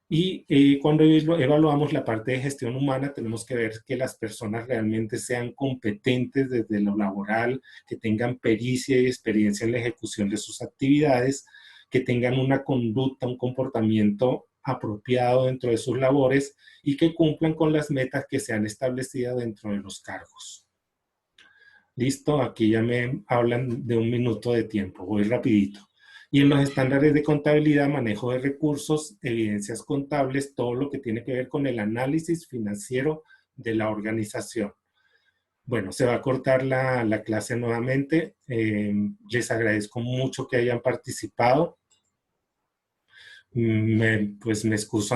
Y cuando evaluamos la parte de gestión humana, tenemos que ver que las personas realmente sean competentes desde lo laboral, que tengan pericia y experiencia en la ejecución de sus actividades, que tengan una conducta, un comportamiento apropiado dentro de sus labores y que cumplan con las metas que se han establecido dentro de los cargos. Listo, aquí ya me hablan de 1 minuto de tiempo, voy rapidito. Y en los estándares de contabilidad, manejo de recursos, evidencias contables, todo lo que tiene que ver con el análisis financiero de la organización. Bueno, se va a cortar la clase nuevamente. Les agradezco mucho que hayan participado. Pues me excuso